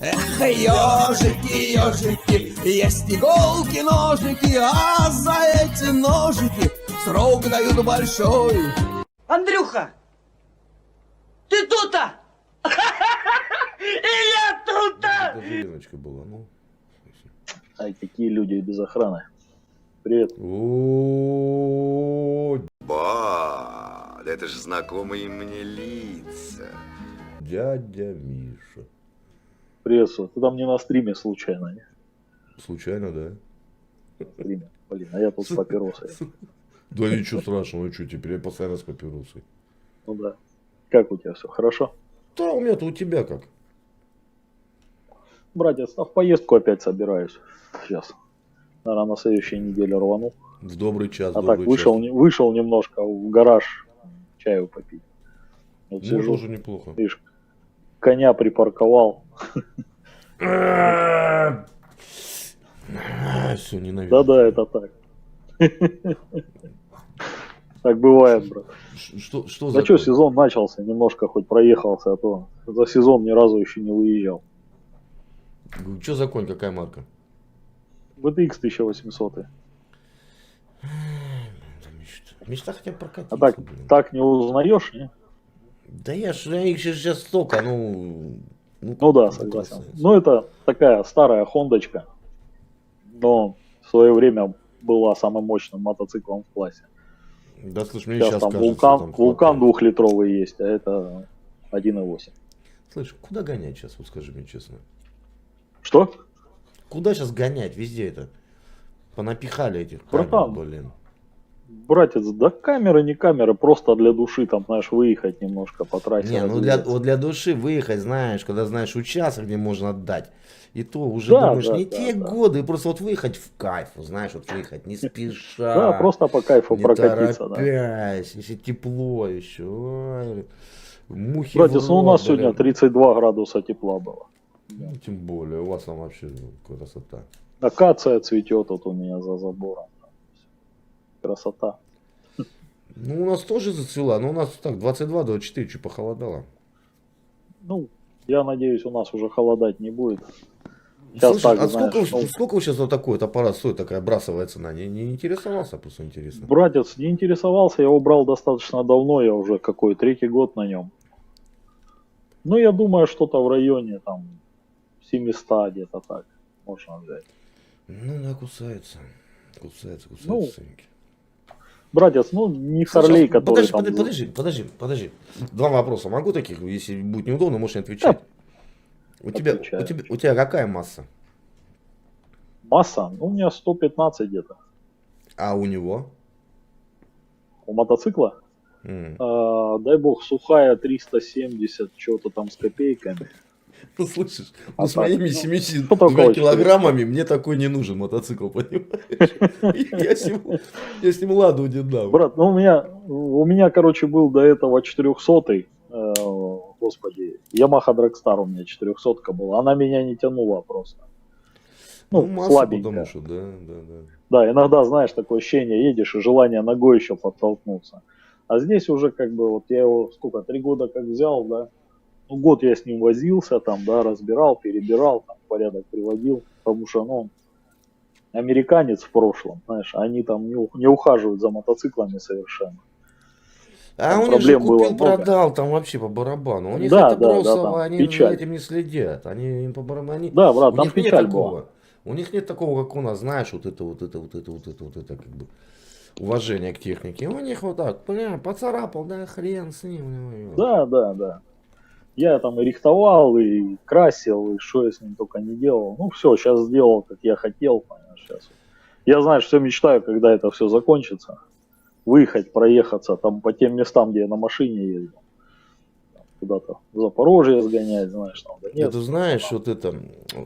Эх, ежики, ежики, есть иголки, ножики, а за эти ножики срок дают большой. Андрюха, ты тут-то? И я тут-то! Это же Леночка была, ну. Ай, какие люди без охраны. Привет. О, Ба, да это же знакомые мне лица. дядя Миша. Приветствую. Ты там не на стриме случайно, не? Случайно, да? На стриме. Блин, а я тут с папиросой. Да ничего страшного, ну что, теперь я постоянно с папиросой. Ну да. Как у тебя все? Хорошо? Да, у меня-то у тебя как? Братец, а в поездку опять собираюсь. Сейчас. Наверное, на следующей неделе рвану. В добрый час, А добрый так, вышел немножко в гараж чаю попить. Вот час. Ну, сижу, тоже неплохо. видишь, коня припарковал. Все, ненавижу. Да-да, это так. Так бывает, брат. Что Да за... что, сезон начался, немножко хоть проехался, а то за сезон ни разу еще не выезжал. Что за конь, какая марка? VTX 1800. Мечта хотя бы прокатиться. А так, блин. так не узнаешь, не? Да я их сейчас столько, ну Ну да, согласен. красавица. Ну это такая старая хондочка, но в свое время была самым мощным мотоциклом в классе. Да слушай, мне Сейчас сейчас там кажется, вулкан, там вулкан хватает. 2-литровый есть, а это 1.8. Слышь, куда гонять сейчас, вот скажи мне честно? Что? Куда сейчас гонять? Везде это. Понапихали этих камер, Братан, блин. Братец, да камеры не камеры, просто для души там, знаешь, выехать немножко по трассе. Не, ну развеяться. вот для души выехать, знаешь, когда знаешь участок, где можно отдать. И то уже Да, думаешь, да, не да, те да. годы, просто вот выехать в кайф, знаешь, вот выехать не спеша. Да, просто по кайфу не прокатиться, да. торопясь, если тепло еще. Ой, мухи Братец, в ну у нас рот, сегодня блин. 32 градуса тепла было. Ну, тем более, у вас там вообще красота. Акация цветет вот у меня за забором. Красота. Ну, у нас тоже зацвела, но у нас так 22-24, чуть похолодало. Ну, я надеюсь, у нас уже холодать не будет. Сейчас Слушай, так, а знаешь, сколько сейчас вот такой вот аппарат стоит, такая брасовая цена? Не интересовался, просто интересно. братец не интересовался, я его брал достаточно давно, я уже какой, 3-й год на нем. Ну, я думаю, что-то в районе там 700 где-то так можно взять. Ну, да, кусается. Кусается Ну, ценники. Братец, ну, не Слушай, Харлей, а который подожди. Два вопроса могу таких, если будет неудобно, можешь не отвечать. У тебя какая масса? Масса, ну, у меня 115 где-то. А у него? У мотоцикла, М. дай бог, сухая 370, что-то там с копейками. Ну, слышишь, А ну, с так, моими ну, 72 что такого, килограммами мне такой не нужен мотоцикл, понимаешь? Я с ним ладу не дам. Брат, ну у меня, короче, был до этого 400-й, господи, Yamaha Dragstar у меня 400-ка была, она меня не тянула просто. Ну, масса, слабенько. потому что, да. Да, иногда, знаешь, такое ощущение, едешь и желание ногой еще подтолкнуться. А здесь уже как бы, вот я его, 3 года как взял, да, ну, год я с ним возился, там, да, разбирал, перебирал, там, в порядок приводил, потому что, ну, американец в прошлом, знаешь, они там не ухаживают за мотоциклами совершенно. А Там у них же проблем было купил, много. продал, там вообще по барабану. У них Да, это да, просто, да, там они печаль. за этим не следят. Они им по барабану. Да, брат, У там них нет печаль такого. была. У них нет такого, как у нас, знаешь, вот это, как бы уважение к технике. У них вот так, поцарапал, да, хрен с ним. Да. Я там и рихтовал, и красил, и что я с ним только не делал. Ну все, сейчас сделал, как я хотел, понимаешь, сейчас. Я, знаешь, все мечтаю, когда это все закончится. Выехать, проехаться там по тем местам, где я на машине ездил. Куда-то в Запорожье сгонять, знаешь, там. Да нет, Это знаешь, вот это,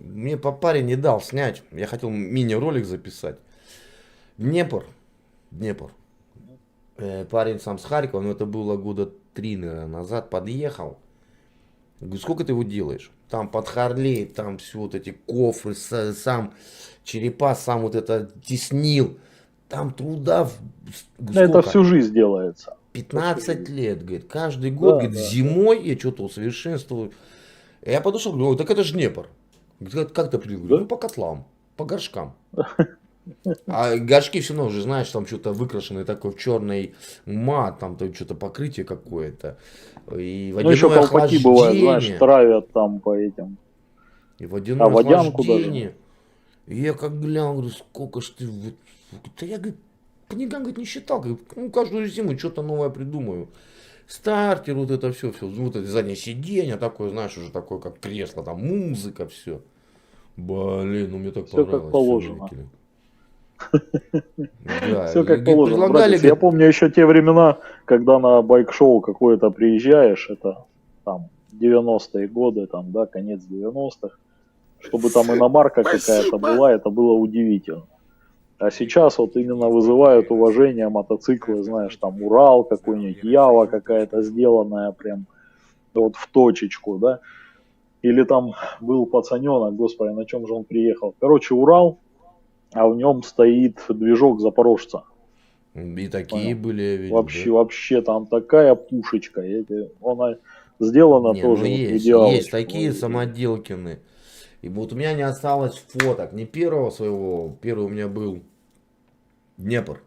мне по паре не дал снять. Я хотел мини-ролик записать. Днепр. Парень сам с Харькова, но это было года 3, наверное, назад, подъехал. Говорю, сколько ты его делаешь? Там под Харлей, там все вот эти кофры, сам черепа, сам вот это теснил. Там труда, да, это всю жизнь делается. 15 лет, говорит, каждый год, Да, говорит, да, зимой я что-то усовершенствую. Я подошел, говорю, так это же Днепр. Говорит, как ты определил? Говорю, ну, по котлам, по горшкам. А горшки все равно уже, знаешь, там что-то выкрашенное такое в черный мат, там что-то покрытие какое-то. И Ну, еще водяное колпаки бывают, знаешь, охлаждение. травят там по этим. И водяное водянку охлаждение. И я как глянул, говорю, сколько ж ты... Да я, говорит, по деньгам, говорит, не считал. Говорит, ну, каждую зиму что-то новое придумаю. Стартер, вот это все, вот это заднее сиденье такое, знаешь, уже такое, как кресло, там музыка, все. Блин, ну мне так Всё понравилось. как положено. Да, Все и, как говорит, положено. предлагали, Братец, я говорит, помню еще те времена, когда на байк-шоу какое-то приезжаешь, это там 90-е годы, там, да, конец 90-х, чтобы там иномарка какая-то была, это было удивительно. А сейчас вот именно вызывают уважение мотоциклы, знаешь, там Урал какой-нибудь, Ява какая-то сделанная прям вот в точечку, да. Или там был пацаненок, господи, на чем же он приехал. Короче, Урал, а в нем стоит движок Запорожца. и такие Понял. были, я видел. Вообще там такая пушечка. Она сделана Не, тоже ну вот в есть идеалочку. такие самоделкины. И вот у меня не осталось фоток, не первого своего, первый у меня был Днепр,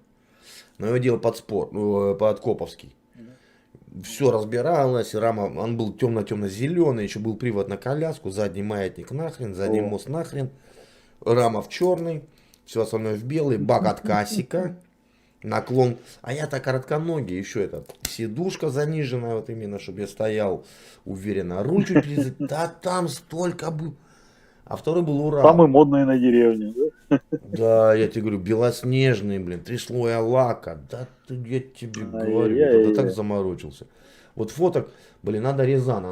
но я делал под спорт, под Коповский. Все разбиралось, рама, он был темно-темно-зеленый, еще был привод на коляску, задний маятник нахрен, задний О. мост нахрен, рама в черный, все остальное в белый, бак от касика, наклон, а я-то коротконогий, еще это, сидушка заниженная, вот именно, чтобы я стоял уверенно, руль чуть да там столько был, а второй был Урал. Самый модный на деревне, да? Да, я тебе говорю, белоснежный, блин, 3 слоя лака. Да я тебе говорю, я Ай-яй-яй. тогда так заморочился. Вот фоток, блин, надо Рязана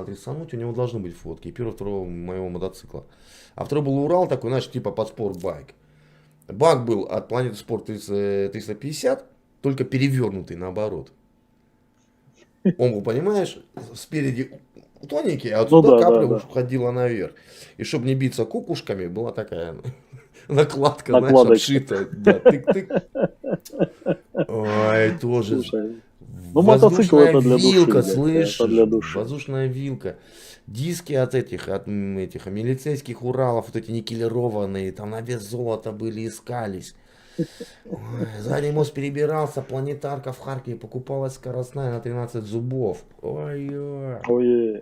отрисовать, у него должны быть фотки. И первого, второго моего мотоцикла. А второй был Урал такой, знаешь, типа под спортбайк. Бак был от Planet Sport 350, только перевернутый наоборот. Он был, понимаешь, спереди тоненький, а отсюда да, капля да. уходила наверх. И чтобы не биться кукушками, была такая накладка, знаешь, Накладочка. обшитая. Да, тык-тык. Ой, тоже. Слушай, ну, мотоцикл это для души, вилка, блядь, слышишь? это для души. Воздушная вилка. Диски от этих милицейских Уралов, вот эти никелированные, там на вес золота были, искались. Ой, задний мост перебирался, планетарка в Харькове покупалась скоростная на 13 зубов. Ой-ой. Ой,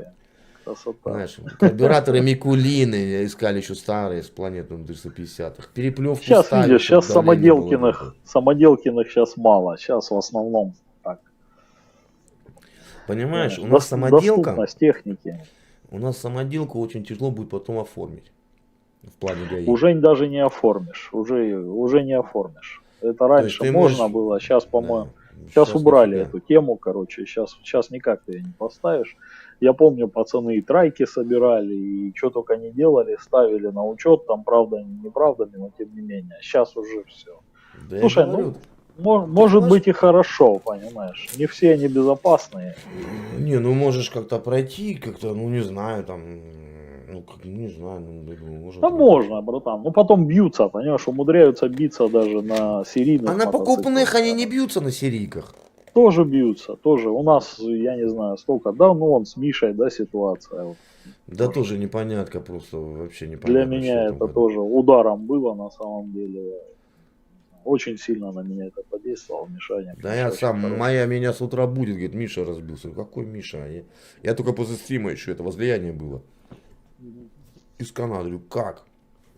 красота. Знаешь, карбюраторы Микулины искали еще старые с планеты 350-х. Переплевку Сейчас ставили, видишь, чтоб сейчас давление было самоделкиных сейчас мало. Сейчас в основном так. Понимаешь, у нас самоделка, Доступность техники. у нас самоделку очень тяжело будет потом оформить. В плане ГАИ. Уже даже не оформишь. Уже не оформишь. Это раньше ты можно можешь- было, сейчас, по-моему, Да, сейчас убрали нифига. эту тему, короче. Сейчас никак ты ее не поставишь. Я помню, пацаны и трайки собирали, и что только не делали, ставили на учет, там правдами, неправдами, но тем не менее. Сейчас уже все. Да я Слушай, говорю, может знаешь- быть и хорошо, понимаешь. Не все они безопасные. не, ну можешь как-то пройти, как-то, ну не знаю, там, ну как, не знаю, ну, может. Да можно, братан. Ну потом бьются, понимаешь, умудряются биться даже на серийных А на мотоциклах. покупных они не бьются на серийках. Тоже бьются, тоже. У нас, я не знаю, сколько, да, ну он с Мишей, да, ситуация. Вот. Да тоже непонятка, просто вообще непонятно. Для что меня там это было. тоже ударом было на самом деле. Очень сильно на меня это подействовало, Мишаня. Да я Очень сам, хороший. моя меня с утра будет, говорит, Миша разбился. Какой Миша? Я только после стрима еще, это возлияние было. Из Канады, говорю, как?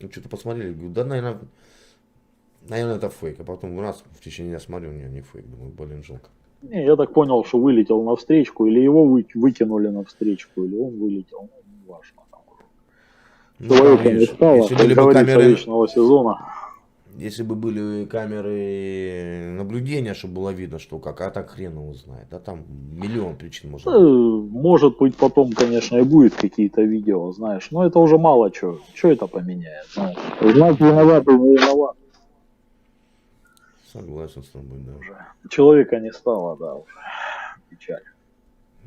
Ну что-то посмотрели, говорю, да, наверное, это фейк. А потом раз в течение дня смотрю, не фейк. Думаю, блин, жалко. Не, я так понял, что вылетел на встречку, или его выкинули на встречку, или он вылетел, ну, не важно. Там. Ну, Человека там, не видишь, стало, если как были бы говорится, камеры, вечного сезона. если бы были камеры наблюдения, чтобы было видно, что как, а так хрен его знает. Да там миллион причин может быть. Может быть, потом, конечно, и будет какие-то видео, знаешь, но это уже мало что. Что это поменяет, знаешь? Знать виноватый, не виноват. Согласен с тобой, да. Уже. Человека не стало, да, уже. Печаль.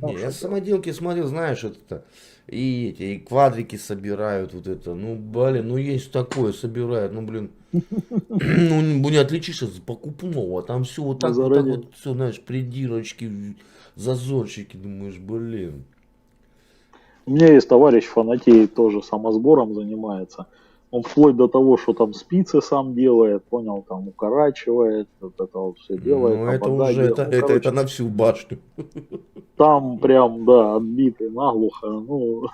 Не, я самоделки смотрел, знаешь, это и эти, и квадрики собирают, вот это, ну, блин, ну есть такое, собирают, ну, блин, ну, не отличишь от покупного, там все вот так Заранее. вот, все, знаешь, придирочки, зазорчики, думаешь, блин. У меня есть товарищ фанатеет, тоже самосбором занимается. Он вплоть до того, что там спицы сам делает, понял, там укорачивает, вот это вот все делает. Ну, там это вода уже, делает. это, Ну, это, короче, это на всю башню. там прям, да, отбитый наглухо. Ну, Ну,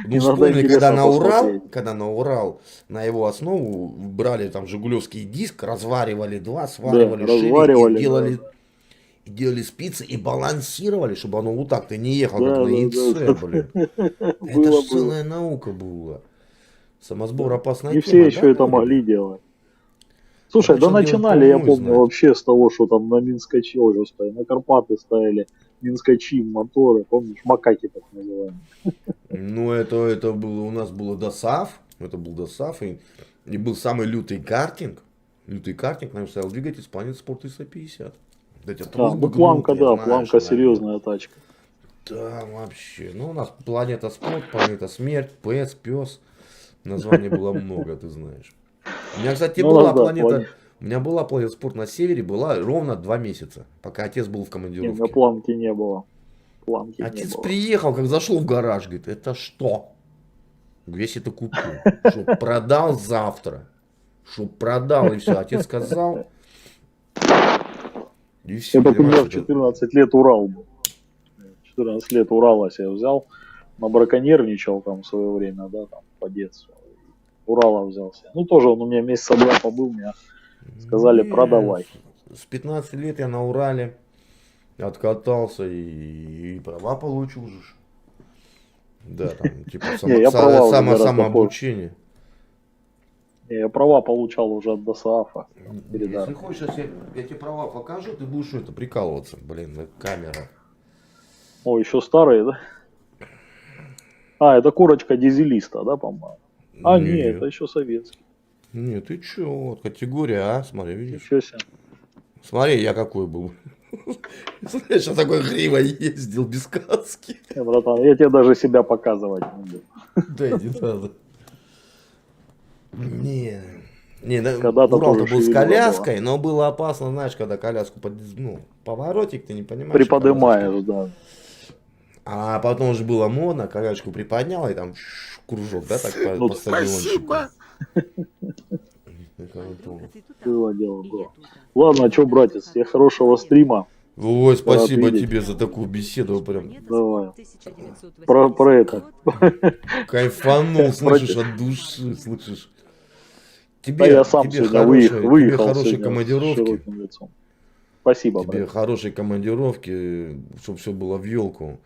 иногда вспомни, интересно посмотреть. когда на Урал, на его основу брали там жигулевский диск, разваривали два, Да, сваривали шире разваривали, да. и делали спицы и балансировали, чтобы оно вот так-то не ехало, как Да, на да, яйце, да, блин. да. Это Было, ж было. целая наука была. Самосбор опасная Не все тема, да, еще это Давледа? могли делать. Слушай, да Начал делать начинали, я полную помню, знать. вообще с того, что там на Минскочи, ой, господи, на Карпаты ставили Минскочи моторы, помнишь, макаки так называемые. Ну, это было, у нас было ДОСААФ, это был ДОСААФ, и был самый лютый картинг, наверное, стоял двигатель с Planet Sport ISO-50. Вот эти А, трубы ну планка, гнутые, да, знаешь, планка наверное. серьезная тачка. Да, вообще. Ну, у нас Планета Спорт, Планета Смерть, ПС, Пес. Названий было много, ты знаешь. У меня, кстати, Ну, у нас, была да, планета... У меня была Планета Спорт на севере, была ровно 2 месяца, пока отец был в Не, у меня командировке. планки не было. Планки не Отец было. приехал, как зашел в гараж, говорит, это что? Говорю, если это купил, чтоб продал завтра. Чтоб продал, и все. Отец сказал, и все, Это у меня понимаешь, в 14 лет Урал был. 14 лет Урала себе взял, набраконьерничал там в свое время, да, там по детству. Урала взялся. Ну, тоже он у меня месяца два побыл, меня сказали, Не, продавай. С 15 лет я на Урале откатался и права получил же. Да, там, типа, Не, я права уже гораздо самообучение. Я права получал уже от ДОСААФа. Если хочешь, я тебе права покажу, ты будешь это прикалываться, блин, на камера. О, еще старые, да? А, это корочка дизелиста, да, по-моему? А, нет, это еще советский. Нет, ты чё, вот категория А, смотри, видишь? Ничего себе. Смотри, я какой был. Знаешь, я такой криво ездил без каски. Братан, я тебе даже себя показывать не буду. Да иди надо. Не, Когда-то Урал-то тоже был с шевелюра коляской, но было опасно, знаешь, когда коляску, поворотик, ты не понимаешь. Приподнимаешь, да. А потом уже было модно, коляску приподнял, и там кружок, да, так Ну, по стадиончику. Было дело, было. Ладно, что, братец, тебе хорошего стрима. Ой, спасибо видеть. тебе за такую беседу, прям Давай. Про это. кайфанул, слышишь, от души, слышишь. Да я сам тебе сегодня выехал хорошей сегодня с командировки. широким лицом. Спасибо, Тебе брат. хорошей командировки, чтобы все было в елку.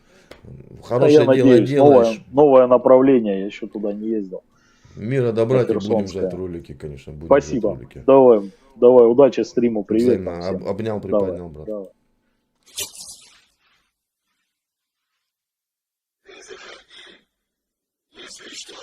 Да, Хорошее я дело надеюсь, делаешь. новое направление, я еще туда не ездил. Мира добра, на тебе будем Херсонское. жать ролики, конечно, будем Спасибо. жать ролики. Давай, удачи стриму, привет. Взаимно. там всем. Обнял, Давай, приподнял, брат. давай. Если что,